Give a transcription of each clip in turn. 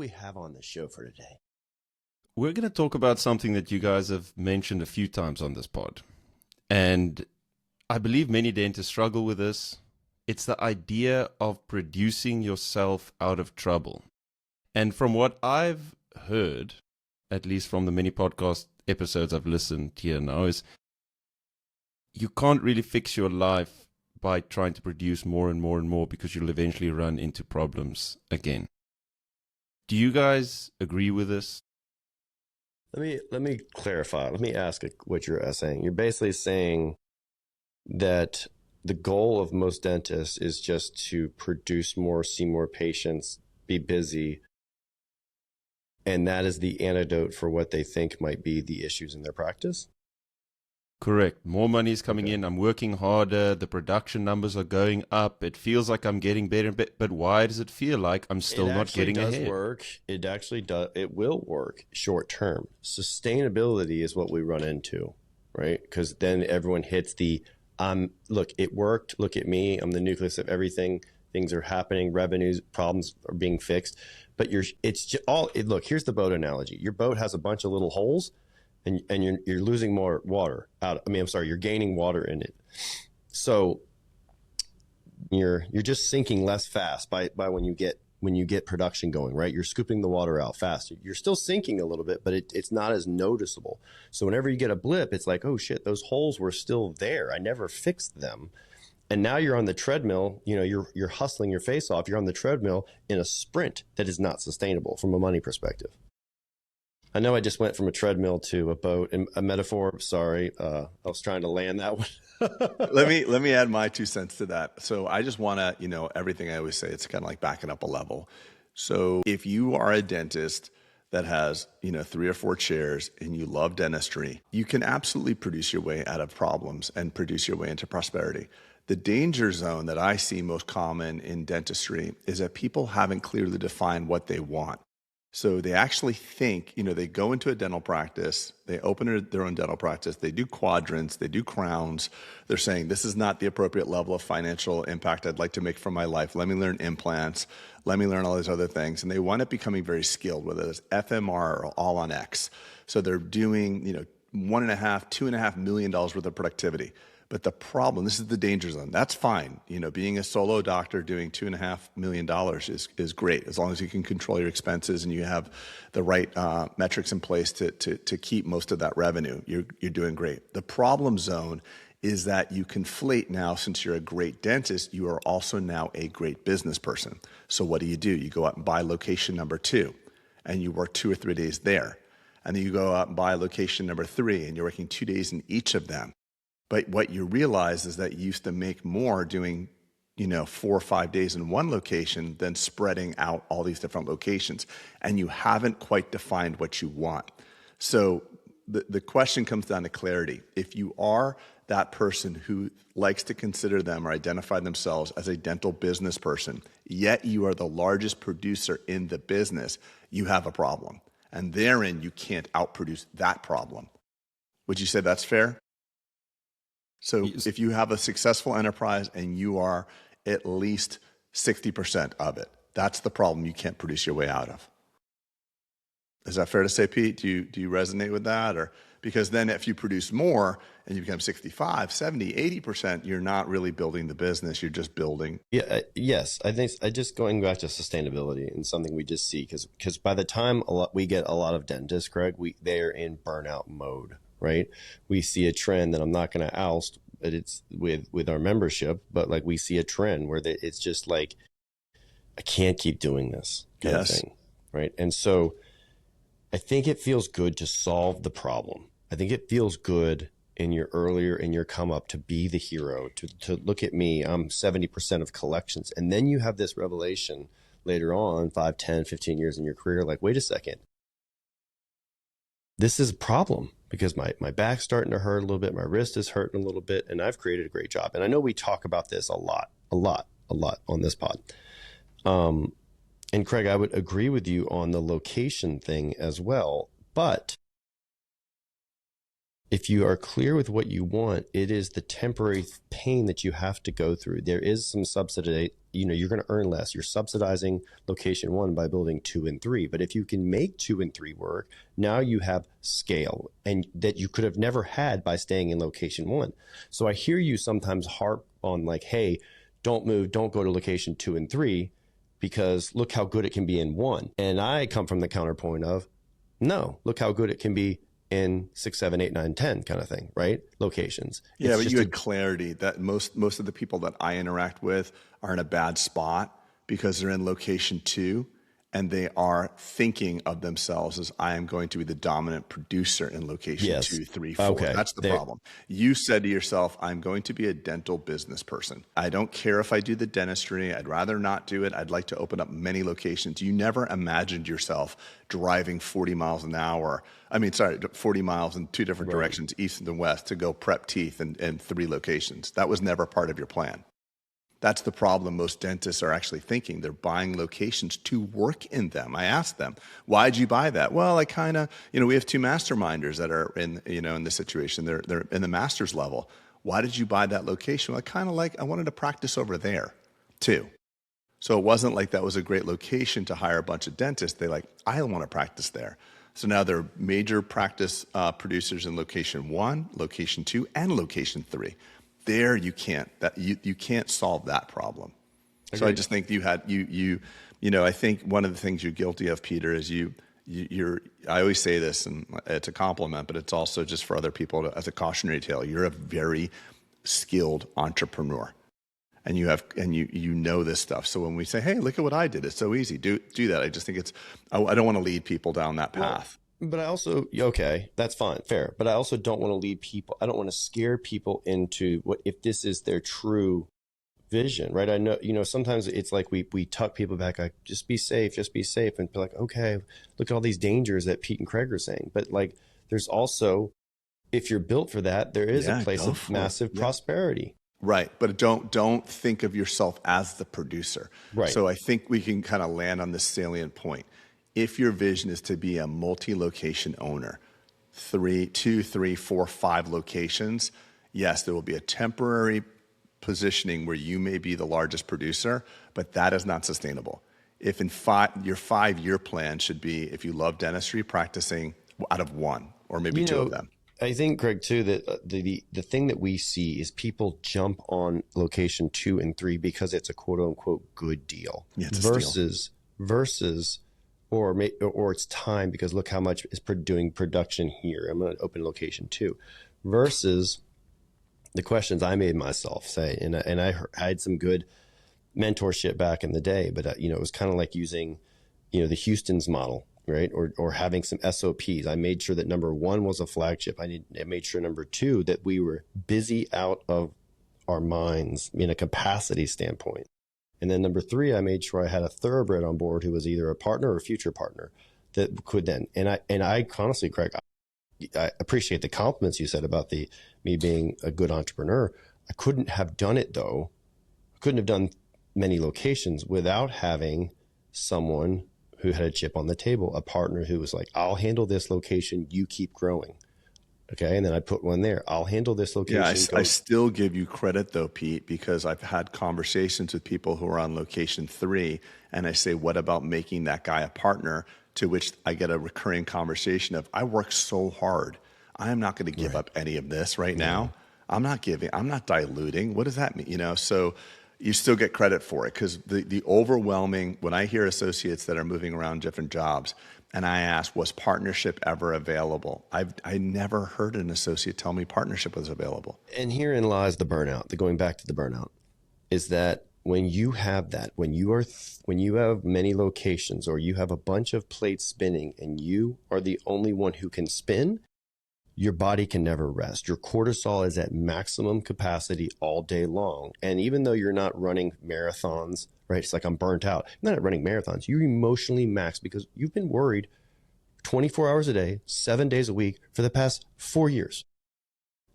we have on the show for today? We're going to talk about something that you guys have mentioned a few times on this pod. And I believe many dentists struggle with this. It's the idea of producing yourself out of trouble. And from what I've heard, at least from the many podcast episodes I've listened here now, is you can't really fix your life by trying to produce more and more and more, because you'll eventually run into problems again. Do you guys agree with this? Let me clarify. Let me ask what you're saying. You're basically saying that the goal of most dentists is just to produce more, see more patients, be busy, and that is the antidote for what they think might be the issues in their practice? Correct. More money is coming in. I'm working harder. The production numbers are going up. It feels like I'm getting better and better. But why does it feel like I'm still not getting ahead? It work. It actually does. It will work short term. Sustainability is what we run into, right? Because then everyone hits the, look, it worked. Look at me. I'm the nucleus of everything. Things are happening. Revenues, problems are being fixed. But it's just look, here's the boat analogy. Your boat has a bunch of little holes. And you're losing more water out. You're gaining water in it. So you're just sinking less fast by when you get production going, right? You're scooping the water out faster. You're still sinking a little bit, but it's not as noticeable. So whenever you get a blip, it's like, oh shit, those holes were still there. I never fixed them. And now you're on the treadmill, you're hustling your face off. You're on the treadmill in a sprint that is not sustainable from a money perspective. I know I just went from a treadmill to a boat, and a metaphor. Sorry, I was trying to land that one. Let me add my 2 cents to that. So I just want to, everything I always say, it's kind of like backing up a level. So if you are a dentist that has, 3 or 4 chairs and you love dentistry, you can absolutely produce your way out of problems and produce your way into prosperity. The danger zone that I see most common in dentistry is that people haven't clearly defined what they want. So they actually think, they go into a dental practice, they open their own dental practice, they do quadrants, they do crowns. They're saying, this is not the appropriate level of financial impact I'd like to make for my life. Let me learn implants. Let me learn all these other things. And they wind up becoming very skilled, whether it's FMR or all on X. So they're doing, $2.5 million worth of productivity. But the problem, this is the danger zone. That's fine. Being a solo doctor doing $2.5 million is great, as long as you can control your expenses and you have the right metrics in place to keep most of that revenue. You're doing great. The problem zone is that you conflate now, since you're a great dentist, you are also now a great business person. So what do? You go out and buy location number 2, and you work 2 or 3 days there. And then you go out and buy location number 3, and you're working 2 days in each of them. But what you realize is that you used to make more doing, 4 or 5 days in one location than spreading out all these different locations. And you haven't quite defined what you want. So the question comes down to clarity. If you are that person who likes to consider them or identify themselves as a dental business person, yet you are the largest producer in the business, you have a problem. And therein, you can't outproduce that problem. Would you say that's fair? So if you have a successful enterprise and you are at least 60% of it, that's the problem you can't produce your way out of. Is that fair to say, Pete? Do you resonate with that? Or because then if you produce more and you become 65, 70, 80%, you're not really building the business. You're just building. Yeah. Yes. I think just going back to sustainability and something we just see, because by the time we get a lot of dentists, Craig, they're in burnout mode. Right? We see a trend that I'm not going to oust, but it's with our membership, but like we see a trend where it's just like, I can't keep doing this kind of thing. Right. And so I think it feels good to solve the problem. I think it feels good in your come up to be the hero, to look at me, I'm 70% of collections. And then you have this revelation later on, 5, 10, 15 years in your career, like, wait a second, this is a problem. Because my back's starting to hurt a little bit, my wrist is hurting a little bit, and I've created a great job. And I know we talk about this a lot on this pod. And Craig, I would agree with you on the location thing as well. But if you are clear with what you want, it is the temporary pain that you have to go through. There is some subsidy, you're going to earn less. You're subsidizing location 1 by building 2 and 3. But if you can make 2 and 3 work, now you have scale, and that you could have never had by staying in location 1. So I hear you sometimes harp on like, hey, don't move, don't go to location 2 and 3, because look how good it can be in 1. And I come from the counterpoint of, no, look how good it can be in 6, 7, 8, 9, 10 kind of thing, right? Locations. Yeah, It's but you had clarity that most of the people that I interact with are in a bad spot because they're in location 2 and they are thinking of themselves as, I am going to be the dominant producer in location Yes. 2, 3, 4. Okay. That's the problem. You said to yourself, I'm going to be a dental business person. I don't care if I do the dentistry. I'd rather not do it. I'd like to open up many locations. You never imagined yourself driving 40 miles an hour. 40 miles in 2 different directions, east and west, to go prep teeth in 3 locations. That was never part of your plan. That's the problem most dentists are actually thinking. They're buying locations to work in them. I asked them, why'd you buy that? Well, I kind of, we have 2 masterminders that are in this situation. They're in the master's level. Why did you buy that location? Well, I wanted to practice over there too. So it wasn't like that was a great location to hire a bunch of dentists. I want to practice there. So now they're major practice producers in location 1, location 2, and location 3. There you can't solve that problem. Agreed. So I just think I think one of the things you're guilty of, Peter, is I always say this, and it's a compliment, but it's also just for other people as a cautionary tale. You're a very skilled entrepreneur, and you know this stuff. So when we say, hey, look at what I did, it's so easy. Do that. I just think I don't want to lead people down that path. But I also, okay, that's fine, fair. But I also don't want to lead people. I don't want to scare people into what if this is their true vision, right? I know, sometimes it's like we tuck people back, like just be safe, and be like, okay, look at all these dangers that Pete and Craig are saying. But like, there's also, if you're built for that, there is a place of massive prosperity. Right, but don't think of yourself as the producer. Right. So I think we can kind of land on this salient point. If your vision is to be a multi-location owner, 2, 3, 4, 5 locations, yes, there will be a temporary positioning where you may be the largest producer, but that is not sustainable. If in your 5-year plan should be, if you love dentistry, practicing out of 1 or maybe 2 of them. I think, Craig, too, that the thing that we see is people jump on location 2 and 3 because it's a quote unquote good deal, versus or it's time because look how much is doing production here. I'm going to open location 2 versus the questions I made myself say. And I had some good mentorship back in the day, but it was kind of like using, the Houston's model, right? Or having some SOPs. I made sure that number 1 was a flagship. I made sure number 2, that we were busy out of our minds in a capacity standpoint. And then number 3, I made sure I had a thoroughbred on board who was either a partner or a future partner that could then. And I honestly, Craig, I appreciate the compliments you said about me being a good entrepreneur. I couldn't have done it though. I couldn't have done many locations without having someone who had a chip on the table, a partner who was like, I'll handle this location. You keep growing. Okay. And then I put one there. I'll handle this location. Yeah, I still give you credit though, Pete, because I've had conversations with people who are on location 3 and I say, what about making that guy a partner? To which I get a recurring conversation of, I work so hard. I am not going to give up any of this right now. I'm not diluting. What does that mean? So you still get credit for it because the overwhelming, when I hear associates that are moving around different jobs, and I asked, was partnership ever available? I never heard an associate tell me partnership was available. And herein lies the burnout, going back to the burnout, is that when you have that, when you have many locations or you have a bunch of plates spinning and you are the only one who can spin, your body can never rest. Your cortisol is at maximum capacity all day long. And even though you're not running marathons, right? It's like I'm burnt out. You're not running marathons. You're emotionally maxed because you've been worried 24 hours a day, 7 days a week for the past 4 years.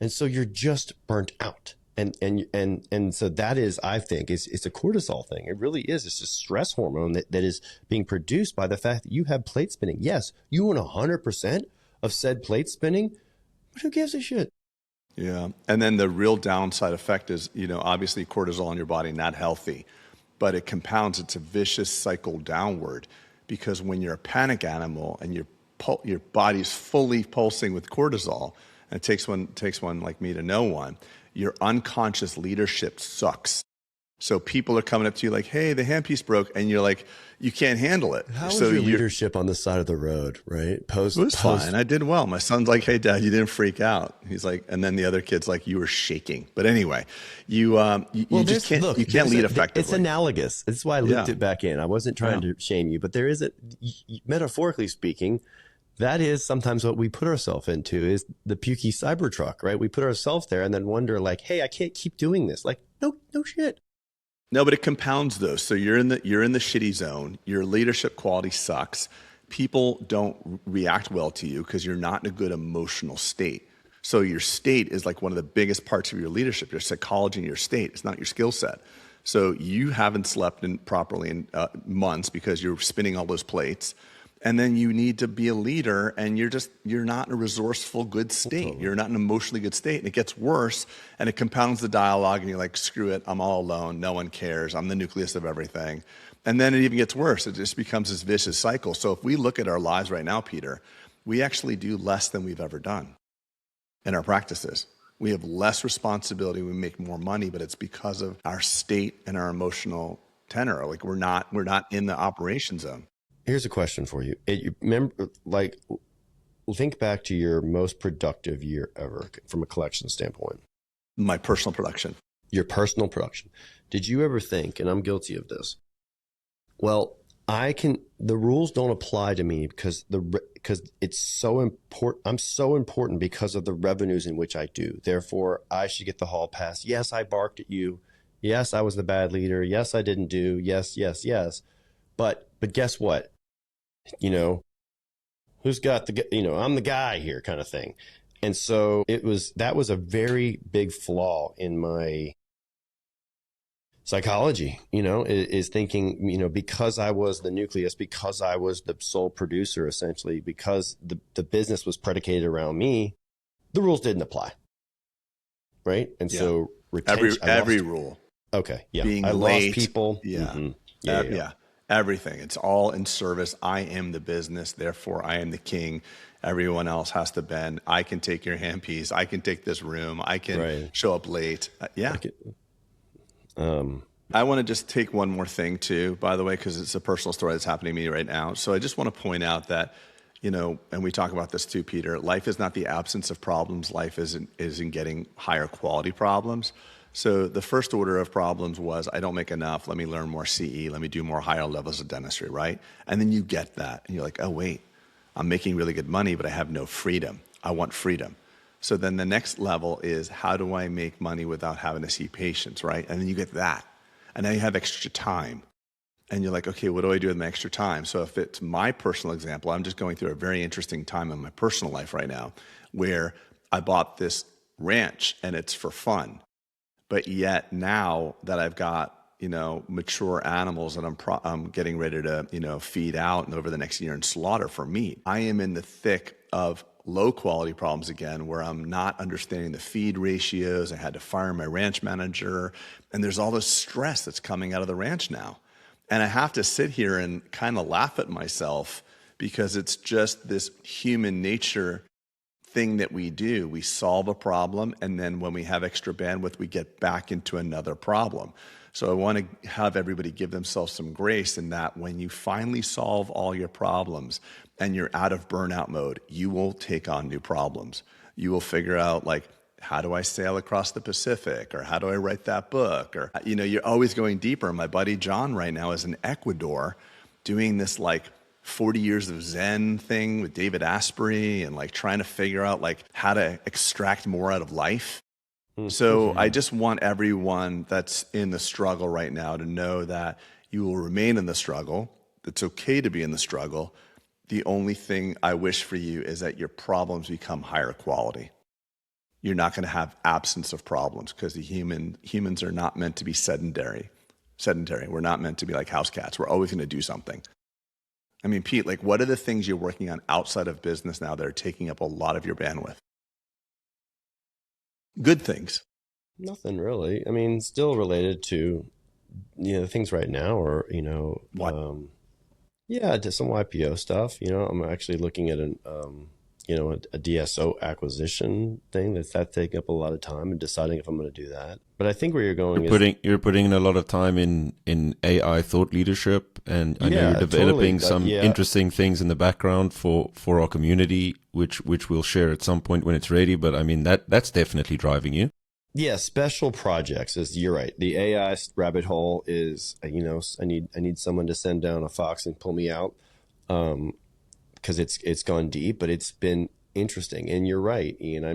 And so you're just burnt out. And so that is, I think, it's a cortisol thing. It really is. It's a stress hormone that is being produced by the fact that you have plate spinning. Yes, you want 100% of said plate spinning. But who gives a shit? Yeah. And then the real downside effect is, obviously cortisol in your body, not healthy, but it compounds. It's a vicious cycle downward, because when you're a panic animal and your body's fully pulsing with cortisol, and it takes one like me to know one, your unconscious leadership sucks. So people are coming up to you like, hey, the handpiece broke. And you're like, you can't handle it. How was so your leadership on the side of the road, right? It was fine. I did well. My son's like, hey, Dad, you didn't freak out. He's like, and then the other kid's like, you were shaking. But anyway, you just can't, you can't lead effectively. It's analogous. That's why I looped it back in. I wasn't trying to shame you, but there is metaphorically speaking, that is sometimes what we put ourselves into, is the pukey Cybertruck, right? We put ourselves there and then wonder like, hey, I can't keep doing this. Like, no shit. No, but it compounds those. So you're in the shitty zone. Your leadership quality sucks. People don't react well to you because you're not in a good emotional state. So your state is like one of the biggest parts of your leadership, your psychology and your state. It's not your skill set. So you haven't slept properly in months because you're spinning all those plates. And then you need to be a leader, and you're not in a resourceful, good state. Totally. You're not in an emotionally good state, and it gets worse, and it compounds the dialogue, and you're like, screw it, I'm all alone, no one cares, I'm the nucleus of everything. And then it even gets worse. It just becomes this vicious cycle. So if we look at our lives right now, Peter, we actually do less than we've ever done in our practices. We have less responsibility, we make more money, but it's because of our state and our emotional tenor. Like we're not in the operation zone. Here's a question for you. Remember, like, think back to your most productive year ever from a collection standpoint. My personal production. Your personal production. Did you ever think, and I'm guilty of this, well, the rules don't apply to me because it's so important. I'm so important because of the revenues in which I do. Therefore, I should get the hall pass. Yes, I barked at you. Yes, I was the bad leader. Yes, I didn't do. Yes. But guess what? Who's got I'm the guy here kind of thing. And so that was a very big flaw in my psychology, is thinking, because I was the nucleus, because I was the sole producer, essentially, because the business was predicated around me, the rules didn't apply. Right. And so retention, every rule. Okay. Yeah. Being I late, lost people. Yeah. Mm-hmm. Yeah. Everything. It's all in service. I am the business. Therefore, I am the king. Everyone else has to bend. I can take your handpiece. I can take this room. I can show up late. I want to just take one more thing too, by the way, because it's a personal story that's happening to me right now. So I just want to point out that, and we talk about this too, Peter, life is not the absence of problems. Life is in getting higher quality problems. So the first order of problems was, I don't make enough. Let me learn more CE. Let me do more higher levels of dentistry, right? And then you get that. And you're like, oh, wait, I'm making really good money, but I have no freedom. I want freedom. So then the next level is, how do I make money without having to see patients, right? And then you get that. And now you have extra time. And you're like, okay, what do I do with my extra time? So if it's my personal example, I'm just going through a very interesting time in my personal life right now where I bought this ranch and it's for fun. But yet now that I've got, mature animals that I'm getting ready to, feed out and over the next year and slaughter for meat, I am in the thick of low quality problems again, where I'm not understanding the feed ratios. I had to fire my ranch manager, and there's all this stress that's coming out of the ranch now. And I have to sit here and kind of laugh at myself because it's just this human nature thing that we do. We solve a problem, and then when we have extra bandwidth, we get back into another problem. So I want to have everybody give themselves some grace in that when you finally solve all your problems and you're out of burnout mode, you will take on new problems. You will figure out, like, how do I sail across the Pacific? Or how do I write that book? Or, you're always going deeper. My buddy John right now is in Ecuador doing this, 40 years of Zen thing with David Asprey and trying to figure out how to extract more out of life. Mm-hmm. So I just want everyone that's in the struggle right now to know that you will remain in the struggle. It's okay to be in the struggle. The only thing I wish for you is that your problems become higher quality. You're not going to have absence of problems because humans are not meant to be sedentary. We're not meant to be like house cats. We're always going to do something. I mean, Pete, what are the things you're working on outside of business now that are taking up a lot of your bandwidth? Good things. Nothing really. I mean, still related to, things right now or, What? yeah, to some YPO stuff. I'm actually looking at a DSO acquisition thing that's taking up a lot of time and deciding if I'm going to do that. But I think where you're going You're putting in a lot of time in AI thought leadership, and I know yeah, you're developing totally. some Yeah, interesting things in the background for our community, which we'll share at some point when it's ready. But I mean that's definitely driving you. yeah. Special projects you're right. The AI rabbit hole is I need someone to send down a fox and pull me out. Because it's gone deep, but it's been interesting. And you're right, Ian. I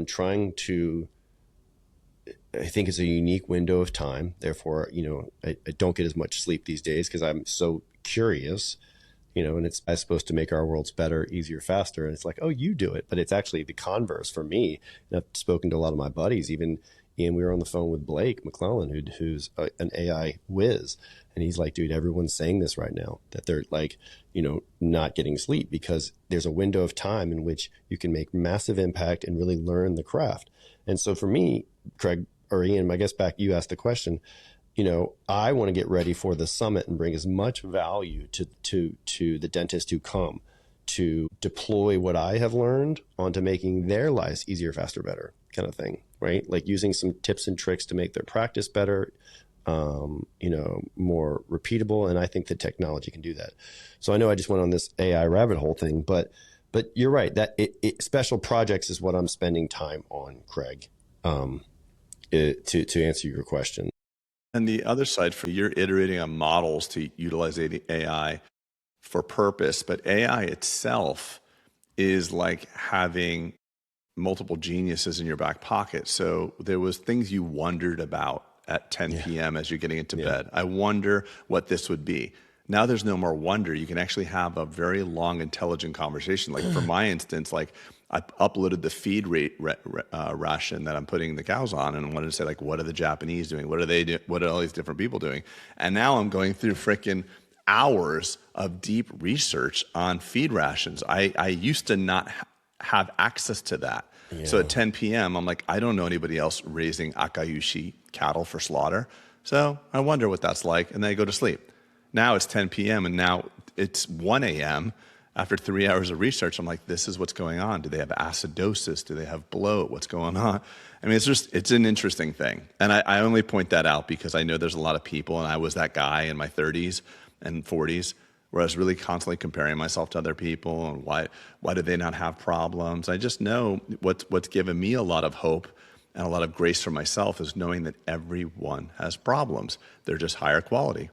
think it's a unique window of time. Therefore, I don't get as much sleep these days because I'm so curious, and it's supposed to make our worlds better, easier, faster. And it's like, oh, you do it. But it's actually the converse for me. And I've spoken to a lot of my buddies, even Ian, we were on the phone with Blake McClellan, who's an AI whiz. And he's like, dude, everyone's saying this right now, that they're like, not getting sleep because there's a window of time in which you can make massive impact and really learn the craft. And so for me, Craig or Ian, I guess back, you asked the question, I want to get ready for the summit and bring as much value to the dentists who come to deploy what I have learned onto making their lives easier, faster, better kind of thing, right? Like using some tips and tricks to make their practice better, more repeatable. And I think the technology can do that. So I know I just went on this AI rabbit hole thing, but you're right that special projects is what I'm spending time on, Craig, to answer your question. And the other side, for you're iterating on models to utilize AI for purpose, but AI itself is like having multiple geniuses in your back pocket. So there was things you wondered about at 10 p.m. as you're getting into bed. I wonder what this would be. Now there's no more wonder. You can actually have a very long, intelligent conversation. Like for my instance, like I uploaded the feed rate ration that I'm putting the cows on, and I wanted to say, like, what are the Japanese doing? What are they doing? What are all these different people doing? And now I'm going through freaking hours of deep research on feed rations. I used to not have access to that. Yeah. So at 10 p.m., I'm like, I don't know anybody else raising Akayushi cattle for slaughter. So I wonder what that's like. And then I go to sleep. Now it's 10 p.m. and now it's 1 a.m. After 3 hours of research, I'm like, this is what's going on. Do they have acidosis? Do they have bloat? What's going on? I mean, it's an interesting thing. And I only point that out because I know there's a lot of people, and I was that guy in my 30s and 40s where I was really constantly comparing myself to other people and why do they not have problems? I just know what's given me a lot of hope and a lot of grace for myself is knowing that everyone has problems. They're just higher quality.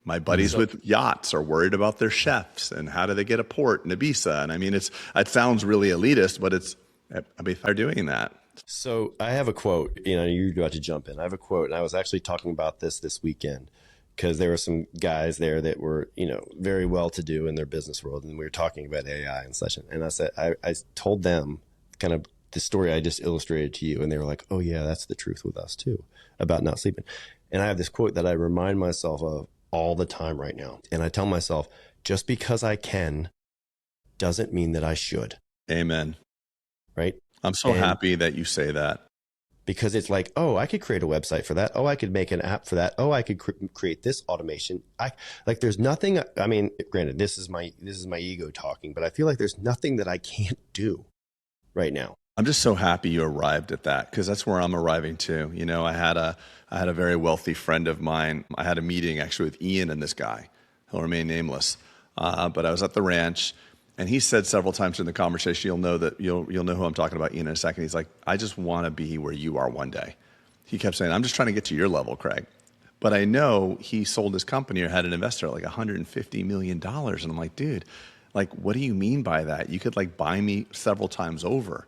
My buddies with yachts are worried about their chefs and how do they get a port in Ibiza. And I mean, it sounds really elitist, but they're doing that. So I have a quote, you're about to jump in. I have a quote, and I was actually talking about this weekend because there were some guys there that were, very well-to-do in their business world. And we were talking about AI and such. And I said, I told them kind of the story I just illustrated to you. And they were like, oh yeah, that's the truth with us too, about not sleeping. And I have this quote that I remind myself of all the time right now. And I tell myself, just because I can doesn't mean that I should. Amen. Right? I'm so happy that you say that. Because it's like, oh, I could create a website for that. Oh, I could make an app for that. Oh, I could create this automation. There's nothing. I mean, granted, this is my ego talking, but I feel like there's nothing that I can't do right now. I'm just so happy you arrived at that because that's where I'm arriving too. I had a very wealthy friend of mine. I had a meeting actually with Ian and this guy. He'll remain nameless. But I was at the ranch, and he said several times in the conversation, you'll know who I'm talking about, Ian, in a second. He's like, I just want to be where you are one day. He kept saying, I'm just trying to get to your level, Craig. But I know he sold his company or had an investor at like $150 million. And I'm like, dude, like, what do you mean by that? You could like buy me several times over.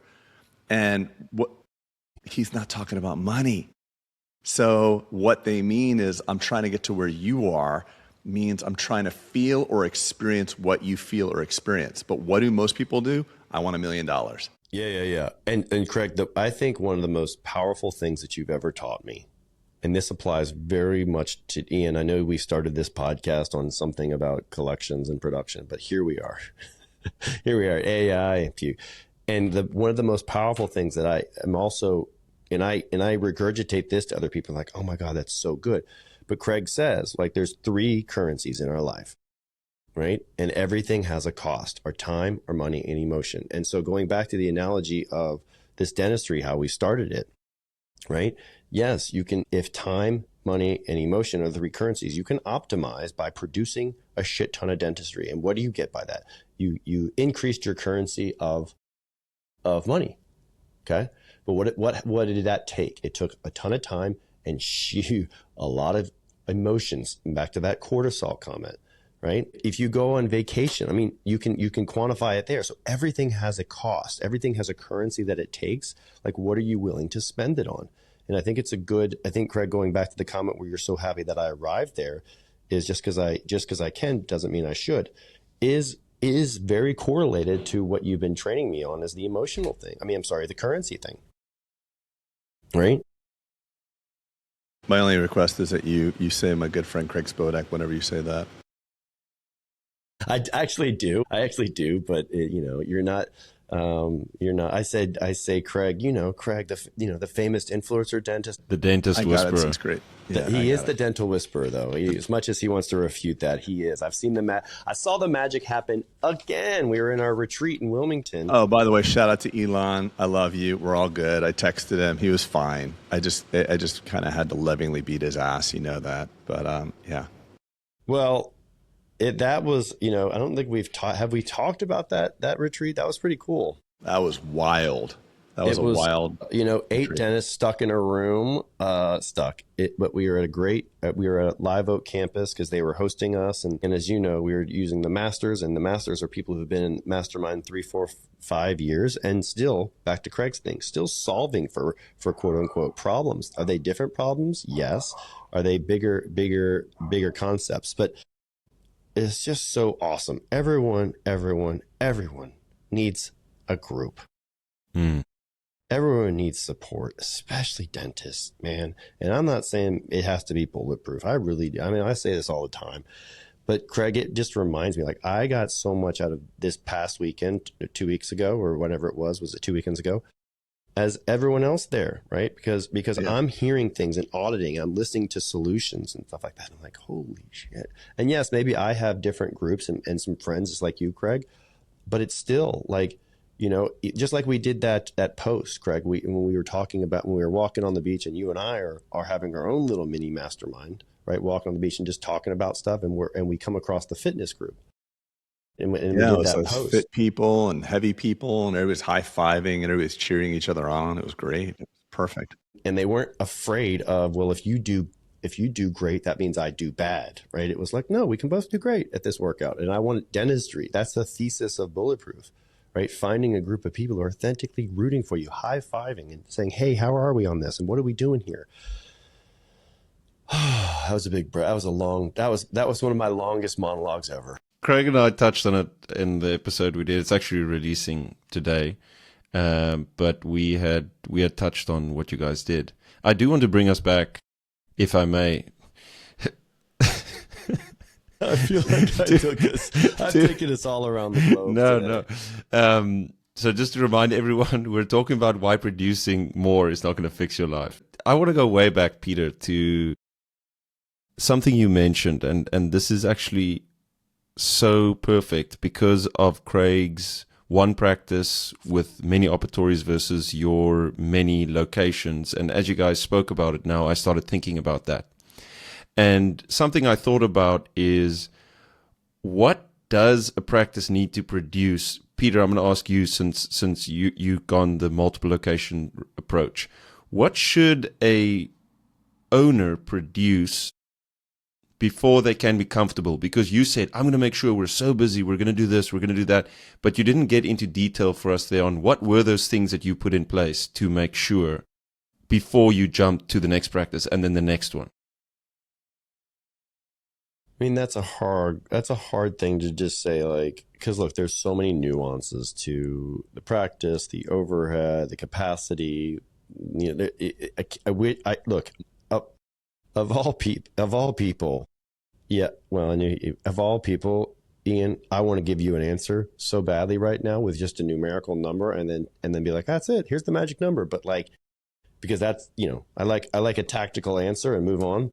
And he's not talking about money. So what they mean is I'm trying to get to where you are means I'm trying to feel or experience what you feel or experience. But what do most people do? I want $1 million. Yeah. And Craig, I think one of the most powerful things that you've ever taught me, and this applies very much to Ian. I know we started this podcast on something about collections and production, but here we are. Here we are, AI. And one of the most powerful things that I am also and I regurgitate this to other people like, oh my God, that's so good. But Craig says, like, there's 3 currencies in our life, right? And everything has a cost: our time, our money, and emotion. And so going back to the analogy of this dentistry, how we started it, right? Yes, you can, if time, money, and emotion are the 3 currencies, you can optimize by producing a shit ton of dentistry. And what do you get by that? You increased your currency of money. Okay. But what did that take? It took a ton of time and a lot of emotions. Back to that cortisol comment, right? If you go on vacation, I mean, you can quantify it there. So everything has a cost. Everything has a currency that it takes. Like, what are you willing to spend it on? And I think I think, Craig, going back to the comment where you're so happy that I arrived there, is just because I can doesn't mean I should, is very correlated to what you've been training me on, is the emotional thing. I mean, I'm sorry, the currency thing. Right? My only request is that you say my good friend Craig Spodek whenever you say that. I actually do, but you're not. I say Craig. Craig, the famous influencer dentist, the dentist whisperer. That's great. Yeah, he is the dental whisperer, though. As much as he wants to refute that, he is. I've seen I saw the magic happen again. We were in our retreat in Wilmington. Oh, by the way, shout out to Elon. I love you. We're all good. I texted him. He was fine. I just kind of had to lovingly beat his ass. You know that. But yeah. Well, that was, I don't think have we talked about that retreat? That was pretty cool. That was wild. That was wild. 8 retreat. Dentists stuck in a room, but we were at Live Oak campus because they were hosting us. And as you know, we were using the masters, and the masters are people who've been in mastermind 3, 4, 5 years, and still, back to Craig's thing, still solving for quote unquote problems. Are they different problems? Yes. Are they bigger concepts? But it's just so awesome. Everyone needs a group. Everyone needs support, especially dentists, man. And I'm not saying it has to be bulletproof. I really do. I mean, I say this all the time. But Craig, it just reminds me, like, I got so much out of this past weekend, 2 weeks ago, or whatever it was it 2 weekends ago, as everyone else there, right? Because yeah. I'm hearing things and auditing, I'm listening to solutions and stuff like that. I'm like, holy shit. And yes, maybe I have different groups and some friends just like you, Craig, but it's still like, just like we did that post, Craig, when we were talking about when we were walking on the beach, and you and I are having our own little mini mastermind, right? Walking on the beach and just talking about stuff, and we come across the fitness group. And we did that post. Fit people and heavy people, and everybody's high-fiving and everybody's cheering each other on. It was great. It was perfect. And they weren't afraid of, well, if you do great, that means I do bad, right? It was like, no, we can both do great at this workout. And I want dentistry. That's the thesis of Bulletproof, right? Finding a group of people who are authentically rooting for you, high-fiving and saying, hey, how are we on this? And what are we doing here? That was a big breath. That was one of my longest monologues ever. Craig and I touched on it in the episode we did. It's actually releasing today. But we had touched on what you guys did. I do want to bring us back, if I may. I feel like I've taken us all around the globe. No. So just to remind everyone, we're talking about why producing more is not going to fix your life. I want to go way back, Peter, to something you mentioned, and this is actually so perfect because of Craig's one practice with many operatories versus your many locations. And as you guys spoke about it now, I started thinking about that. And something I thought about is, what does a practice need to produce? Peter, I'm going to ask you, since you've gone the multiple location approach. What should a owner produce before they can be comfortable? Because you said, I'm going to make sure we're so busy, we're going to do this, we're going to do that. But you didn't get into detail for us there on what were those things that you put in place to make sure before you jumped to the next practice and then the next one. I mean, that's a hard thing to just say, like, because look, there's so many nuances to the practice, the overhead, the capacity. Of all people, yeah. Well, of all people, Ian, I want to give you an answer so badly right now with just a numerical number, and then be like, that's it. Here's the magic number. But like, because that's, I like a tactical answer and move on.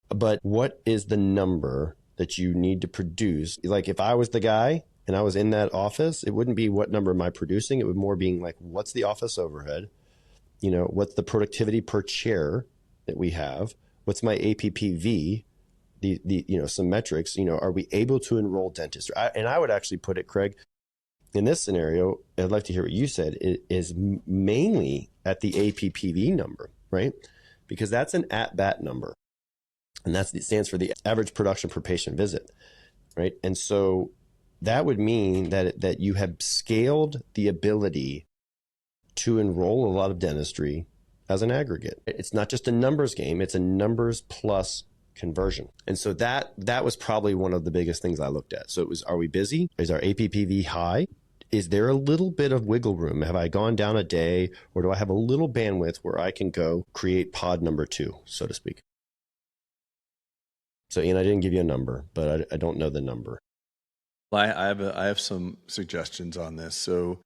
But what is the number that you need to produce? Like if I was the guy and I was in that office, it wouldn't be what number am I producing? It would more being like, what's the office overhead? What's the productivity per chair that we have? What's my APPV? Some metrics, are we able to enroll dentists? And I would actually put it, Craig, in this scenario, I'd like to hear what you said, it is mainly at the APPV number, right? Because that's an at-bat number. And it stands for the average production per patient visit, right? And so that would mean that you have scaled the ability to enroll a lot of dentistry as an aggregate. It's not just a numbers game, it's a numbers plus conversion. And so that was probably one of the biggest things I looked at. So it was, are we busy? Is our APPV high? Is there a little bit of wiggle room? Have I gone down a day, or do I have a little bandwidth where I can go create pod number 2, so to speak? So, Ian, I didn't give you a number, but I don't know the number. I have some suggestions on this. So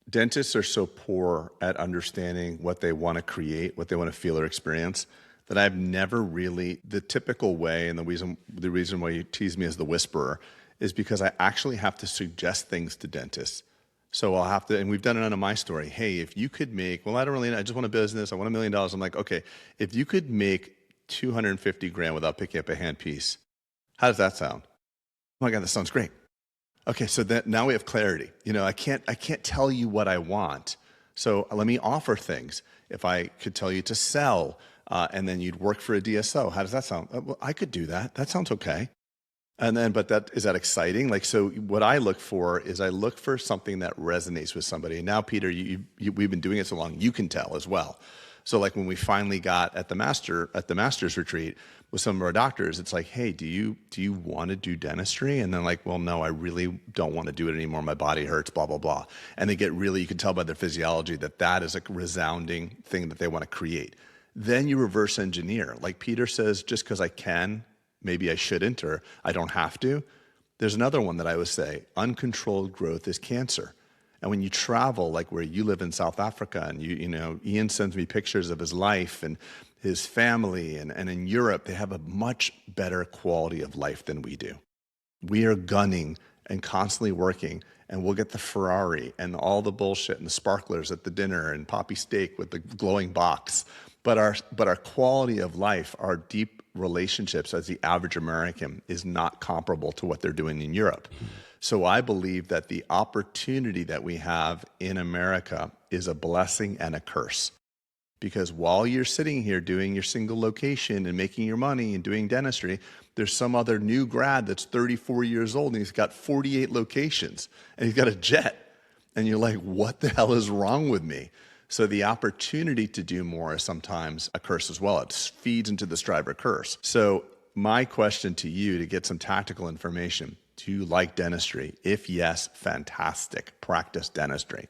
dentists are so poor at understanding what they want to create, what they want to feel or experience, that I've never really, the typical way, and the reason why you tease me as the whisperer is because I actually have to suggest things to dentists. So I'll have to, and we've done it on my story. Hey, if you could make, I just want a business. I want $1 million. I'm like, okay, if you could make 250 grand without picking up a handpiece, how does that sound? Oh my God, that sounds great. Okay, so now we have clarity. I can't tell you what I want. So let me offer things. If I could tell you to sell, and then you'd work for a DSO, how does that sound? Well, I could do that. That sounds okay. And then, is that exciting? So what I look for is I look for something that resonates with somebody. And now, Peter, we've been doing it so long, you can tell as well. So when we finally got at the master's retreat with some of our doctors, it's like, hey, do you want to do dentistry? And then well, no, I really don't want to do it anymore. My body hurts, blah, blah, blah. And they get you can tell by their physiology that is a resounding thing that they want to create. Then you reverse engineer. Like Peter says, just because I can, maybe I shouldn't, or I don't have to. There's another one that I would say, uncontrolled growth is cancer. And when you travel, like where you live in South Africa, and Ian sends me pictures of his life and his family, and in Europe, they have a much better quality of life than we do. We are gunning and constantly working, and we'll get the Ferrari and all the bullshit and the sparklers at the dinner and poppy steak with the glowing box. But our quality of life, our deep relationships as the average American is not comparable to what they're doing in Europe. So I believe that the opportunity that we have in America is a blessing and a curse. Because while you're sitting here doing your single location and making your money and doing dentistry, there's some other new grad that's 34 years old and he's got 48 locations and he's got a jet. And you're like, what the hell is wrong with me? So the opportunity to do more is sometimes a curse as well. It feeds into the striver curse. So my question to you, to get some tactical information, do you like dentistry? If yes, fantastic. Practice dentistry.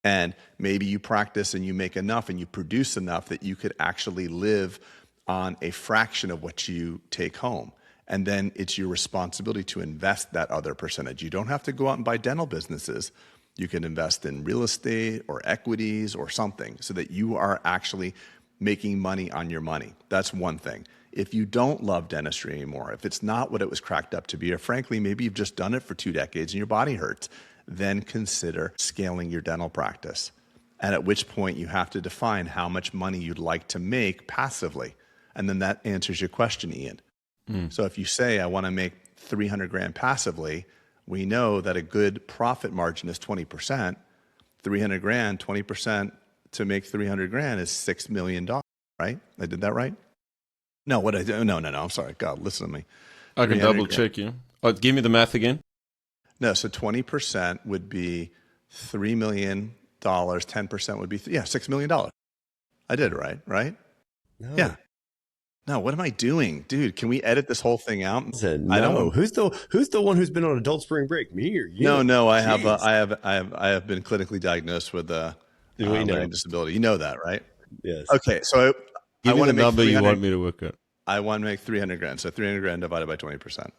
And maybe you practice and you make enough and you produce enough that you could actually live on a fraction of what you take home. And then it's your responsibility to invest that other percentage. You don't have to go out and buy dental businesses. You can invest in real estate or equities or something so that you are actually making money on your money. That's one thing. If you don't love dentistry anymore, if it's not what it was cracked up to be, or frankly, maybe you've just done it for 2 decades and your body hurts, then consider scaling your dental practice. And at which point you have to define how much money you'd like to make passively. And then that answers your question, Ian. So if you say, I want to make 300 grand passively, we know that a good profit margin is 20%. 300 grand, 20% to make 300 grand is $6 million, right? I did that right? No, what I do? No. I'm sorry. God, listen to me. I can double check you. Oh, give me the math again. No, so 20% would be $3 million. 10% would be, $6 million. I did it right? No. Yeah. No, what am I doing? Dude, can we edit this whole thing out? I don't know. Who's the one who's been on adult spring break? Me or you? No, I have been clinically diagnosed with a learning disability. You know that, right? Yes. Okay, so give me the number you want me to work at. I want to make 300 grand. So 300 grand divided by 20%.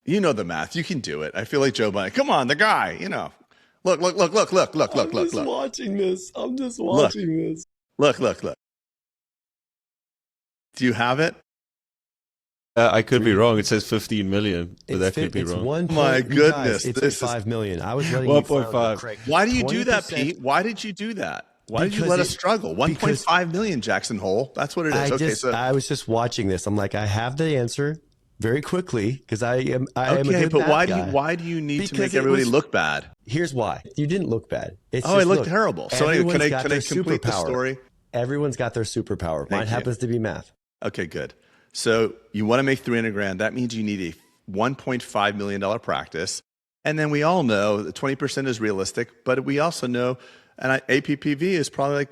You know the math. You can do it. I feel like Joe Biden. Come on, the guy, Look. I'm just watching this. I'm just watching this. Look. Do you have it? I could be wrong. It says 15 million, but that could be wrong. My goodness, it's this is 5 million. I was letting you 1.5. Craig. Why do you do that, Pete? Why did you do that? Why did you let us struggle? 1.5 million, Jackson Hole. That's what it is. I was just watching this. I'm like, I have the answer very quickly because I am a good but why do you need to make everybody look bad? Here's why. You didn't look bad. I looked terrible. So anyway, can I complete the story? Everyone's got their superpower. Mine happens to be math. Okay, good. So you want to make 300 grand. That means you need a $1.5 million practice. And then we all know that 20% is realistic, but we also know, and APPV is probably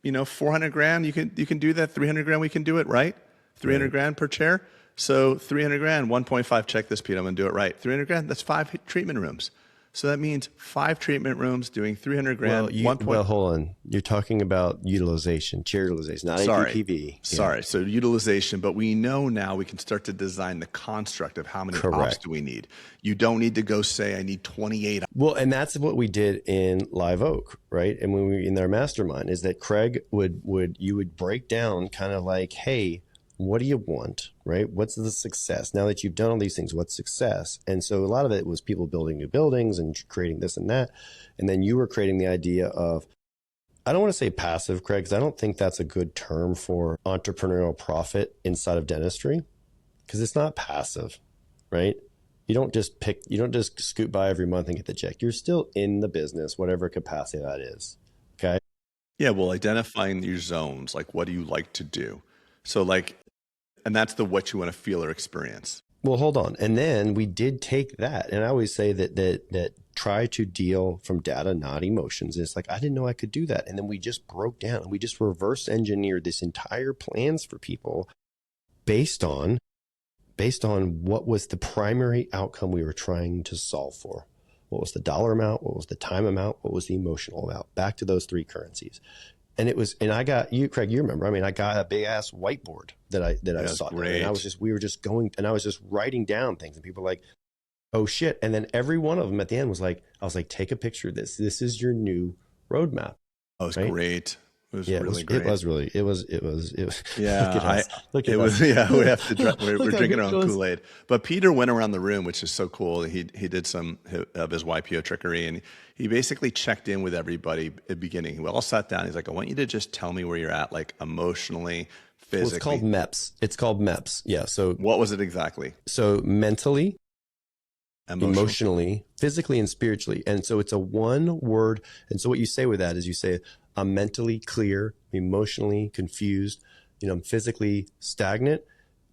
like, 400 grand. You can do that. 300 grand, we can do it, right? 300 grand per chair. So 300 grand, 1.5, check this, Pete, I'm going to do it right. 300 grand, that's 5 treatment rooms. So that means 5 treatment rooms doing 300 grand. Well, hold on. You're talking about utilization, chair utilization, not APPV. Sorry. So utilization, but we know now we can start to design the construct of how many ops do we need. You don't need to go say, I need 28. Well, and that's what we did in Live Oak, right? And when we were in their mastermind is that Craig would break down kind of like, hey, what do you want, right? What's the success? Now that you've done all these things, what's success? And so a lot of it was people building new buildings and creating this and that. And then you were creating the idea of, I don't want to say passive, Craig, because I don't think that's a good term for entrepreneurial profit inside of dentistry, because it's not passive, right? You don't just scoot by every month and get the check. You're still in the business, whatever capacity that is. Okay. Yeah. Well, identifying your zones, like what do you like to do? So and that's what you want to feel or experience. Well, hold on. And then we did take that. And I always say that try to deal from data, not emotions. And it's like, I didn't know I could do that. And then we just broke down and we just reverse engineered this entire plans for people based on what was the primary outcome we were trying to solve for. What was the dollar amount? What was the time amount? What was the emotional amount? Back to those 3 currencies. And I got you, Craig, you remember, I got a big ass whiteboard that I saw. Great. And we were just going, and I was just writing down things and people were like, oh shit. And then every one of them at the end was like, I was like, take a picture of this. This is your new roadmap. That was great. It was really great. It was. Yeah. Look at us. Yeah. We have to, we're drinking our own Kool-Aid. But Peter went around the room, which is so cool. He did some of his YPO trickery and he basically checked in with everybody at the beginning. We all sat down. He's like, I want you to just tell me where you're at, like emotionally, physically. Well, it's called MEPS. Yeah. So what was it exactly? So mentally, emotionally, physically, and spiritually. And so it's a one word. And so what you say with that is you say, I'm mentally clear, emotionally confused, I'm physically stagnant,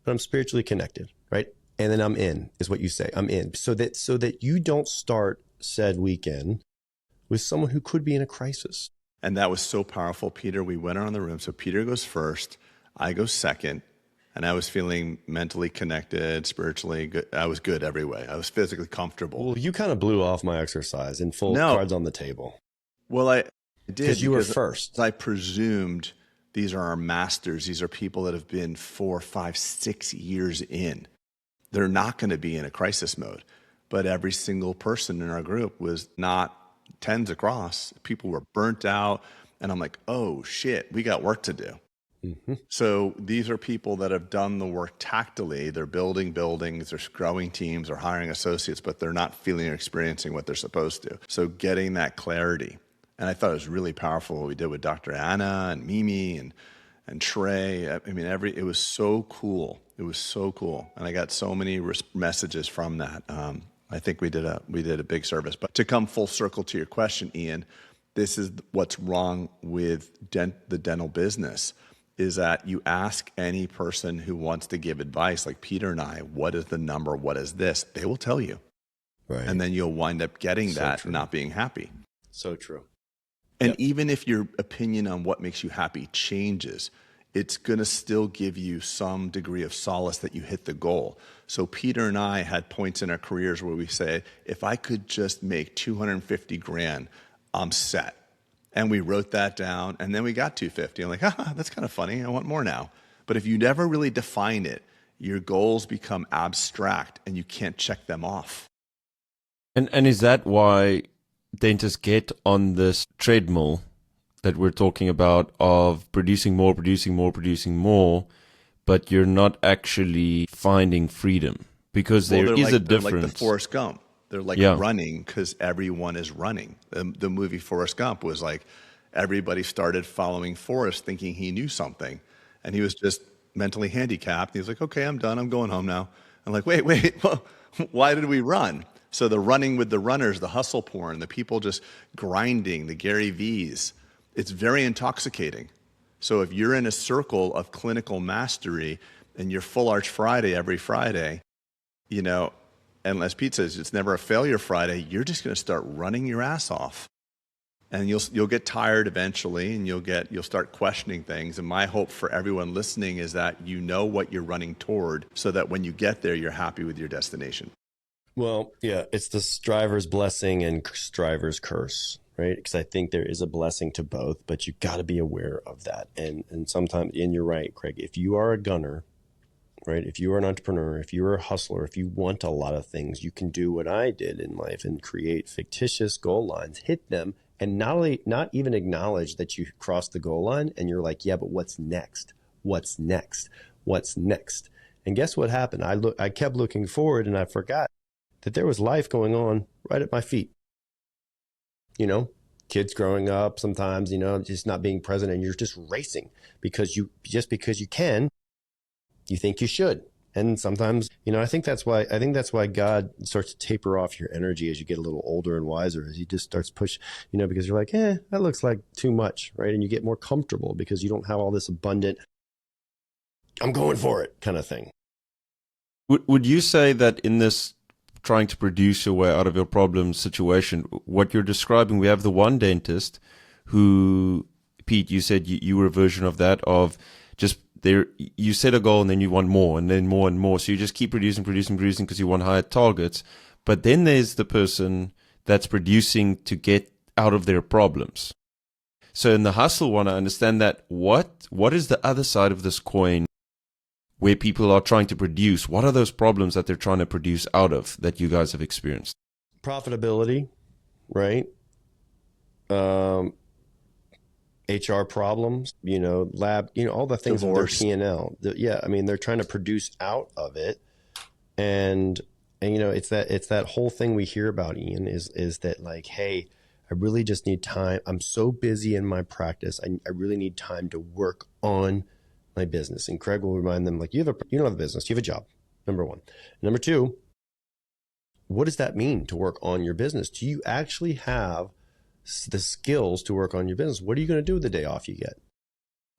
but I'm spiritually connected, right? And then I'm in, is what you say. I'm in. So that you don't start said weekend with someone who could be in a crisis. And that was so powerful, Peter. We went around the room. So Peter goes first, I go second, and I was feeling mentally connected, spiritually good. I was good every way. I was physically comfortable. Well, you kind of blew off my exercise in full cards on the table. Well, I did. Because you were first. I presumed these are our masters. These are people that have been 4, 5, 6 years in. They're not going to be in a crisis mode. But every single person in our group was not tens across. People were burnt out. And I'm like, oh, shit, we got work to do. Mm-hmm. So these are people that have done the work tactily. They're building buildings, they're growing teams, they're hiring associates, but ththey're not feeling or experiencing what they're supposed to. So getting that clarity. And I thought it was really powerful what we did with Dr. Anna and Mimi and Trey. It was so cool. It was so cool. And I got so many messages from that. I think we did a big service. But to come full circle to your question, Ian, this is what's wrong with the dental business, is that you ask any person who wants to give advice, like Peter and I, what is the number? What is this? They will tell you. Right. And then you'll wind up getting that, not being happy. So true. And even if your opinion on what makes you happy changes, it's going to still give you some degree of solace that you hit the goal. So Peter and I had points in our careers where we said, if I could just make 250 grand, I'm set. And we wrote that down, and then we got 250. I'm like, that's kind of funny. I want more now. But if you never really define it, your goals become abstract, and you can't check them off. And is that why dentists get on this treadmill that we're talking about of producing more, but you're not actually finding freedom because there is a difference. They're like the Forrest Gump. They're like running because everyone is running. The movie Forrest Gump was like everybody started following Forrest thinking he knew something. And he was just mentally handicapped. He was like, okay, I'm done. I'm going home now. I'm like, wait, why did we run? So the running with the runners, the hustle porn, the people just grinding, the Gary V's, it's very intoxicating. So if you're in a circle of clinical mastery and you're full arch Friday every Friday, you know, and as Pete says, it's never a failure Friday, you're just going to start running your ass off. And you'll get tired eventually, and you'll start questioning things. And my hope for everyone listening is that you know what you're running toward, so that when you get there, you're happy with your destination. Well, yeah, it's the striver's blessing and striver's curse, right? Because I think there is a blessing to both, but you got to be aware of that. And sometimes, and you're right, Craig, if you are a gunner, right? If you are an entrepreneur, if you're a hustler, if you want a lot of things, you can do what I did in life and create fictitious goal lines, hit them, and not even acknowledge that you crossed the goal line, and you're like, yeah, but what's next? What's next? What's next? And guess what happened? I kept looking forward, and I forgot that there was life going on right at my feet. You know, kids growing up sometimes, you know, just not being present, and you're just racing because you can, you think you should. And sometimes, you know, I think that's why God starts to taper off your energy as you get a little older and wiser, as he just starts push, you know, because you're like, that looks like too much, right? And you get more comfortable because you don't have all this abundant, I'm going for it kind of thing. Would you say that in this trying to produce your way out of your problem situation, what you're describing, we have the one dentist who, Pete, you said you were a version of that, of just there, you set a goal and then you want more and then more and more. So you just keep producing because you want higher targets. But then there's the person that's producing to get out of their problems. So in the hustle one, I understand that what is the other side of this coin where people are trying to produce? What are those problems that they're trying to produce out of that you guys have experienced? Profitability, right? HR problems, you know, lab, you know, all the things with their P&L. Yeah, I mean, they're trying to produce out of it. And you know, it's that whole thing we hear about, Ian, is that like, hey, I really just need time. I'm so busy in my practice. I really need time to work on my business. And Craig will remind them, like, you don't have a business, you have a job, number one. Number two, what does that mean to work on your business? Do you actually have the skills to work on your business? What are you going to do with the day off you get?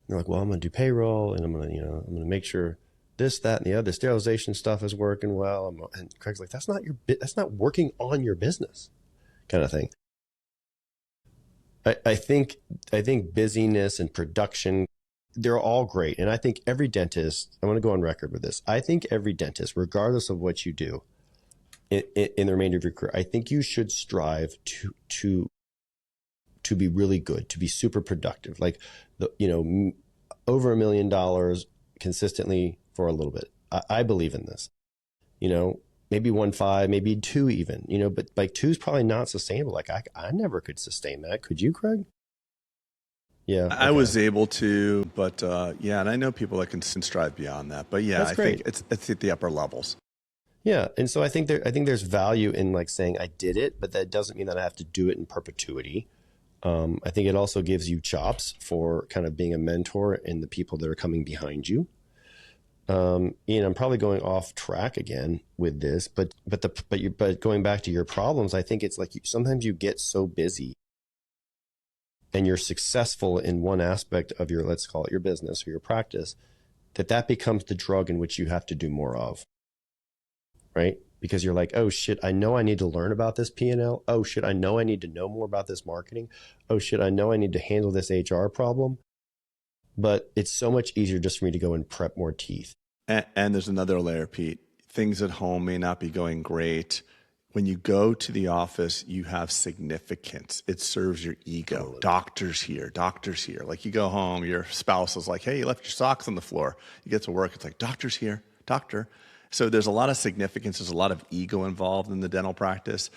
You're like, well, I'm going to do payroll, and I'm going to make sure this, that, and the other sterilization stuff is working well. And Craig's like, that's not working on your business kind of thing. I think busyness and production, they're all great. And I think every dentist, I want to go on record with this. I think every dentist, regardless of what you do in the remainder of your career, I think you should strive to be really good, to be super productive, like over $1 million consistently for a little bit. I believe in this, you know, maybe 1.5, maybe 2 even, you know, but like 2 is probably not sustainable. Like I never could sustain that. Could you, Craig? Yeah, okay. I was able to, but yeah, and I know people that can strive beyond that. But yeah, I think it's at the upper levels. Yeah, and so I think there's value in like saying I did it, but that doesn't mean that I have to do it in perpetuity. I think it also gives you chops for kind of being a mentor in the people that are coming behind you. Ian, I'm probably going off track again with this, but going back to your problems, I think it's like sometimes you get so busy and you're successful in one aspect of your, let's call it your business or your practice, that becomes the drug in which you have to do more of, right? Because you're like, oh shit, I know I need to learn about this P&L. Oh shit, I know I need to know more about this marketing. Oh shit, I know I need to handle this HR problem. But it's so much easier just for me to go and prep more teeth. And there's another layer, Pete. Things at home may not be going great. When you go to the office, you have significance. It serves your ego. Totally. Doctors here. Like you go home, your spouse is like, hey, you left your socks on the floor. You get to work, it's like, doctor's here, doctor. So there's a lot of significance. There's a lot of ego involved in the dental practice.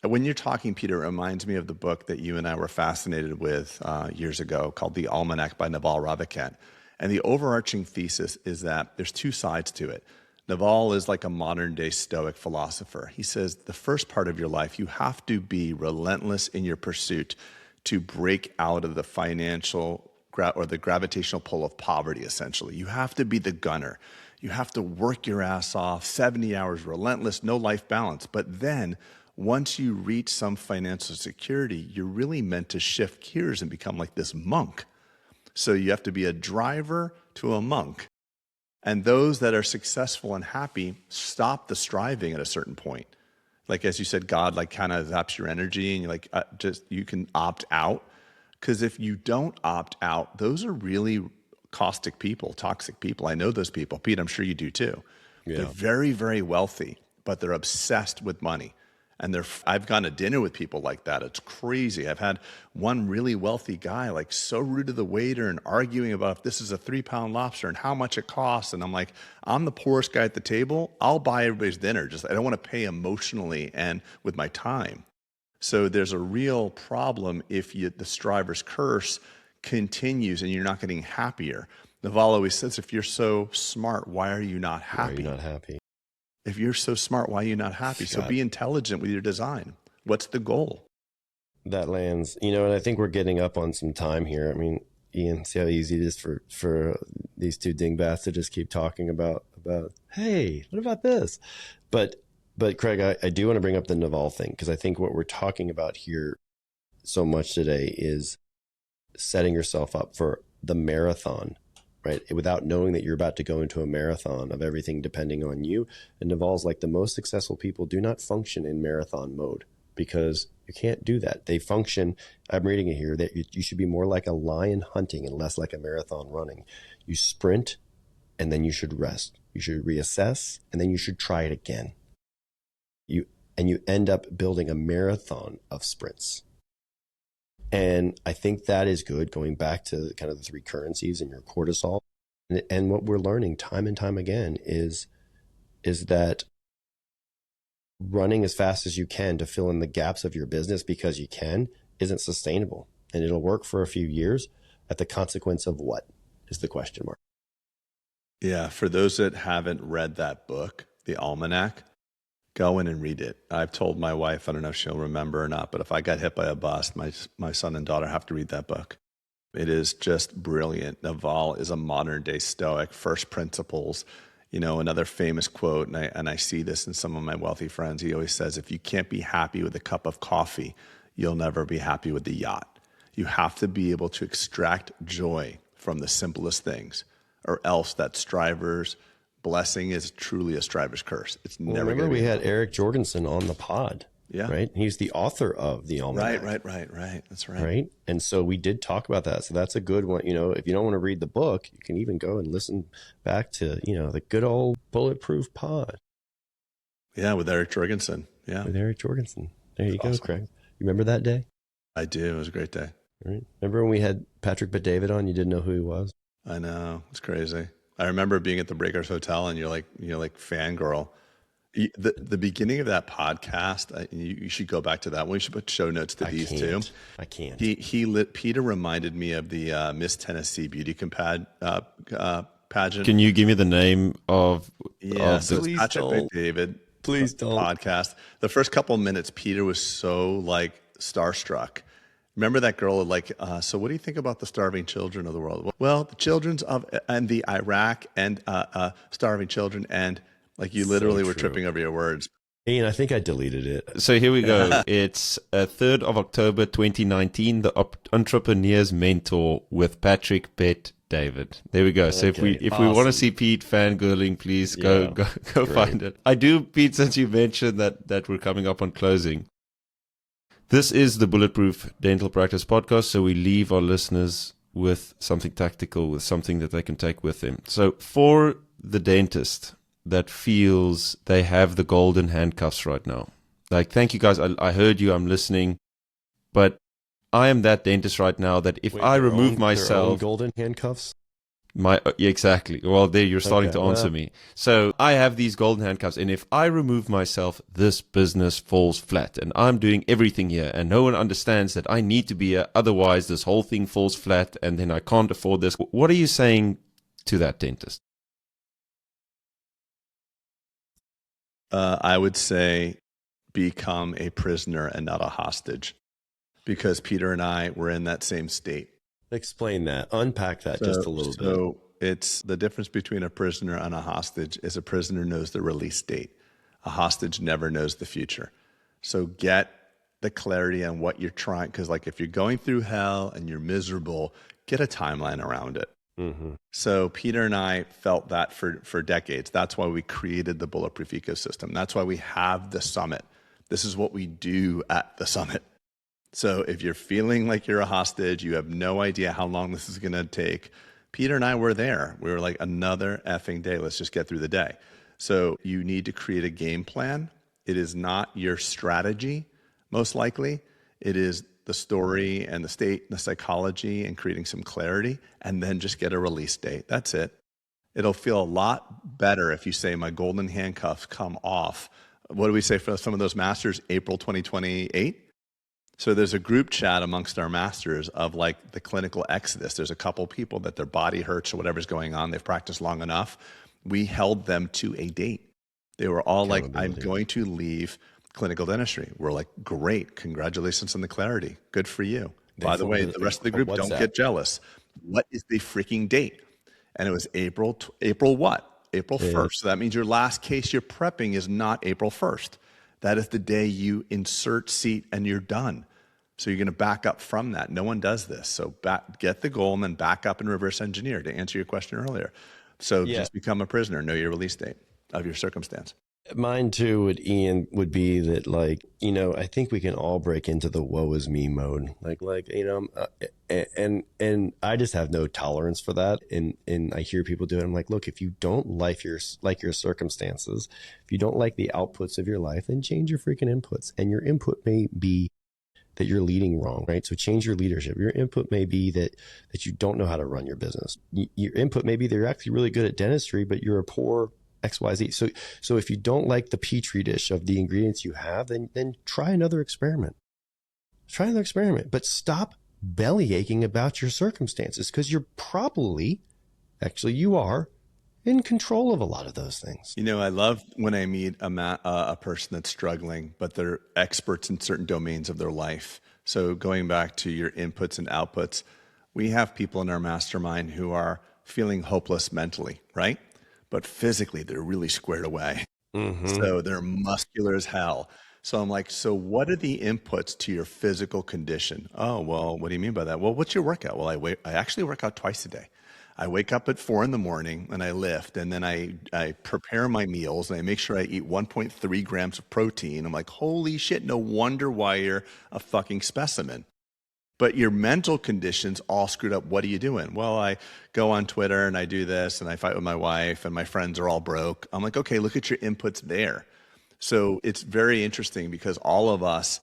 When you're talking, Peter, it reminds me of the book that you and I were fascinated with years ago called The Almanac by Naval Ravikant. And the overarching thesis is that there's two sides to it. Naval is like a modern day Stoic philosopher. He says the first part of your life, you have to be relentless in your pursuit to break out of the financial or the gravitational pull of poverty, essentially. You have to be the gunner. You have to work your ass off, 70 hours, relentless, no life balance. But then once you reach some financial security, you're really meant to shift gears and become like this monk. So you have to be a driver to a monk. And those that are successful and happy stop the striving at a certain point. Like, as you said, God like kind of zaps your energy and you're like, you can opt out. Because if you don't opt out, those are really caustic people, toxic people. I know those people. Pete, I'm sure you do too. Yeah. They're very, very wealthy, but they're obsessed with money. And I've gone to dinner with people like that. It's crazy. I've had one really wealthy guy like so rude to the waiter and arguing about if this is a 3-pound lobster and how much it costs. And I'm like, I'm the poorest guy at the table. I'll buy everybody's dinner. I don't want to pay emotionally and with my time. So there's a real problem if the striver's curse continues and you're not getting happier. Naval always says, if you're so smart, why are you not happy? Why are you not happy? If you're so smart, why are you not happy? So be intelligent with your design. What's the goal? That lands, and I think we're getting up on some time here. I mean, Ian, see how easy it is for these two dingbats to just keep talking about, hey, what about this? But Craig, I do want to bring up the Naval thing, because I think what we're talking about here so much today is setting yourself up for the marathon, right? Without knowing that you're about to go into a marathon of everything depending on you. And Naval's like, the most successful people do not function in marathon mode, because you can't do that. They function, I'm reading it here, that you should be more like a lion hunting and less like a marathon running. You sprint and then you should rest. You should reassess and then you should try it again. You end up building a marathon of sprints. And I think that is good, going back to kind of the 3 currencies and your cortisol. And what we're learning time and time again is that running as fast as you can to fill in the gaps of your business because you can isn't sustainable. And it'll work for a few years at the consequence of what is the question mark. Yeah, for those that haven't read that book, The Almanac, go in and read it. I've told my wife, I don't know if she'll remember or not, but if I got hit by a bus, my son and daughter have to read that book. It is just brilliant. Naval is a modern day Stoic, first principles. Another famous quote, and I see this in some of my wealthy friends. He always says, if you can't be happy with a cup of coffee, you'll never be happy with the yacht. You have to be able to extract joy from the simplest things, or else that striver's blessing is truly a striver's curse. It's never going to be. Remember, we had Eric Jorgensen on the pod. Yeah. Right. He's the author of the Almanac. Right. That's right. Right. And so we did talk about that. So that's a good one. If you don't want to read the book, you can even go and listen back to, the good old Bulletproof pod. Yeah. With Eric Jorgensen. Yeah. With Eric Jorgensen. There you go, Craig. You remember that day? I do. It was a great day. Right. Remember when we had Patrick Bet-David on? You didn't know who he was? I know. It's crazy. I remember being at the Breakers Hotel and you're like fangirl. The beginning of that podcast, you should go back to that one. We should put show notes to these two. I can't. Peter reminded me of the Miss Tennessee beauty pageant. Can you give me the name of? So it's Patrick Bet-David. Please don't. Podcast. The first couple of minutes, Peter was so starstruck. Remember that girl so what do you think about the starving children of the world? Well, the children's and the Iraq and starving children, and you literally were tripping over your words. Ian, I think I deleted it. So here we go. It's 3rd of October 2019, the Entrepreneur's Mentor with Patrick Bet-David. There we go. So Okay, if we want to see Pete fangirling, please go find it. I do, Pete, since you mentioned that we're coming up on closing. This is the Bulletproof Dental Practice Podcast, so we leave our listeners with something tactical, with something that they can take with them. So for the dentist that feels they have the golden handcuffs right now, thank you guys, I heard you, I'm listening, but I am that dentist right now that if I remove myself... golden handcuffs? Exactly. Well, there you're starting Okay, to answer well. me. So I have these golden handcuffs, and if I remove myself, this business falls flat. And I'm doing everything here, and no one understands that I need to be here. Otherwise, this whole thing falls flat, and then I can't afford this. What are you saying to that dentist? I would say become a prisoner and not a hostage, because Peter and I were in that same state. Explain that. Unpack that just a little bit. So it's the difference between a prisoner and a hostage is a prisoner knows the release date. A hostage never knows the future. So get the clarity on what you're trying, because like if you're going through hell and you're miserable, get a timeline around it. Mm-hmm. So Peter and I felt that for decades. That's why we created the Bulletproof ecosystem. That's why we have the summit. This is what we do at the summit. So if you're feeling like you're a hostage, you have no idea how long this is going to take. Peter and I were there. We were like, another effing day. Let's just get through the day. So you need to create a game plan. It is not your strategy, most likely. It is the story and the state and the psychology and creating some clarity, and then just get a release date. That's it. It'll feel a lot better if you say, my golden handcuffs come off. What do we say for some of those masters? April 2028? So there's a group chat amongst our masters of like the clinical exodus. There's a couple people that their body hurts or whatever's going on. They've practiced long enough. We held them to a date. They were all like, I'm going to leave clinical dentistry. We're like, great. Congratulations on the clarity. Good for you. By the way, the rest of the group, don't get jealous. What is the freaking date? And it was April what? April 1st. So that means your last case you're prepping is not April 1st. That is the day you insert seat and you're done. So you're going to back up from that. No one does this. So get the goal and then back up and reverse engineer, to answer your question earlier. So just become a prisoner. Know your release date of your circumstance. Mine too, Ian, would be that, like, you know, I think we can all break into the woe is me mode. And I just have no tolerance for that. And I hear people do it. I'm like, look, if you don't like your circumstances, if you don't like the outputs of your life, then change your freaking inputs. And your input may be that you're leading wrong, right? So change your leadership. Your input may be that you don't know how to run your business. Your input may be that you're actually really good at dentistry, but you're a poor XYZ. So if you don't like the petri dish of the ingredients you have, then try another experiment. Try another experiment, but stop belly aching about your circumstances, because you're probably, actually you are, in control of a lot of those things. You know, I love when I meet a person that's struggling, but they're experts in certain domains of their life. So going back to your inputs and outputs, we have people in our mastermind who are feeling hopeless mentally, right? But physically, they're really squared away. Mm-hmm. So they're muscular as hell. So I'm like, so what are the inputs to your physical condition? Oh, well, what do you mean by that? Well, what's your workout? Well, I actually work out twice a day. I wake up at 4 a.m. and I lift, and then I prepare my meals and I make sure I eat 1.3 grams of protein. I'm like, holy shit, no wonder why you're a fucking specimen. But your mental condition's all screwed up. What are you doing? Well, I go on Twitter and I do this and I fight with my wife and my friends are all broke. I'm like, okay, look at your inputs there. So it's very interesting, because all of us,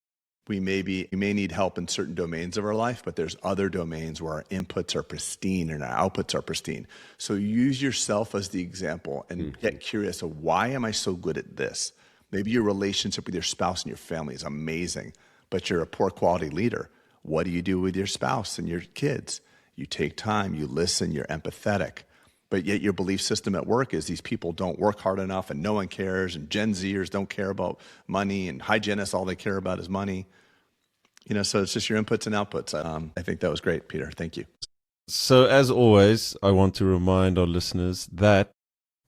we may need help in certain domains of our life, but there's other domains where our inputs are pristine and our outputs are pristine. So use yourself as the example and get curious of, why am I so good at this? Maybe your relationship with your spouse and your family is amazing, but you're a poor quality leader. What do you do with your spouse and your kids? You take time, you listen, you're empathetic. But yet your belief system at work is these people don't work hard enough and no one cares, and Gen Zers don't care about money, and hygienists, all they care about is money. You know, so it's just your inputs and outputs. I think that was great, Peter. Thank you. So as always, I want to remind our listeners that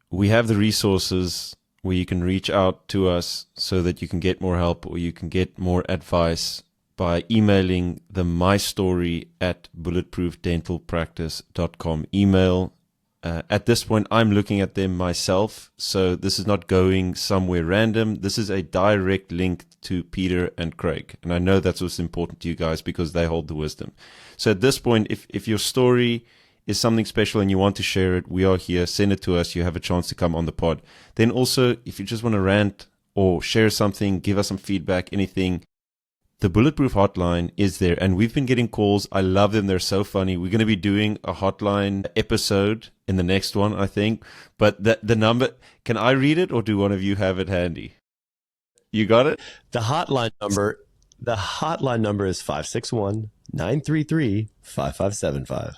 we have the resources where you can reach out to us so that you can get more help or you can get more advice by emailing the mystory@bulletproofdentalpractice.com email. At this point, I'm looking at them myself, so this is not going somewhere random. This is a direct link to Peter and Craig, and I know that's what's important to you guys because they hold the wisdom. So at this point, if your story is something special and you want to share it, we are here. Send it to us. You have a chance to come on the pod. Then also, if you just want to rant or share something, give us some feedback, anything, the Bulletproof hotline is there, and we've been getting calls. I love them. They're so funny. We're going to be doing a hotline episode in the next one, I think. But the number, can I read it, or do one of you have it handy? You got it? The hotline number is 561-933-5575.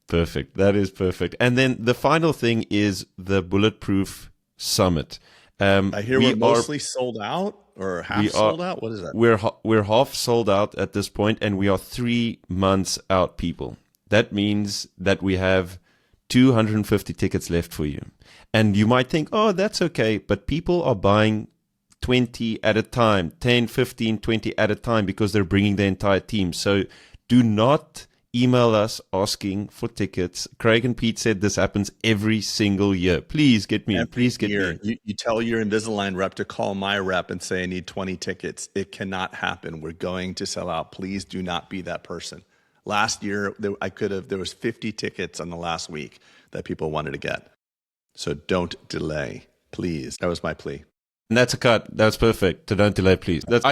Perfect. That is perfect. And then the final thing is the Bulletproof Summit. I hear we're mostly sold out or half sold out. What is that? We're half sold out at this point, and we are 3 months out, people. That means that we have 250 tickets left for you. And you might think, oh, that's okay. But people are buying 20 at a time, 10, 15, 20 at a time, because they're bringing the entire team. So do not email us asking for tickets. Craig and Pete said this happens every single year. Please get me in. Please get me in. You tell your Invisalign rep to call my rep and say, I need 20 tickets. It cannot happen. We're going to sell out. Please do not be that person. Last year, there was 50 tickets on the last week that people wanted to get. So don't delay, please. That was my plea. And that's a cut. That's perfect. So don't delay, please.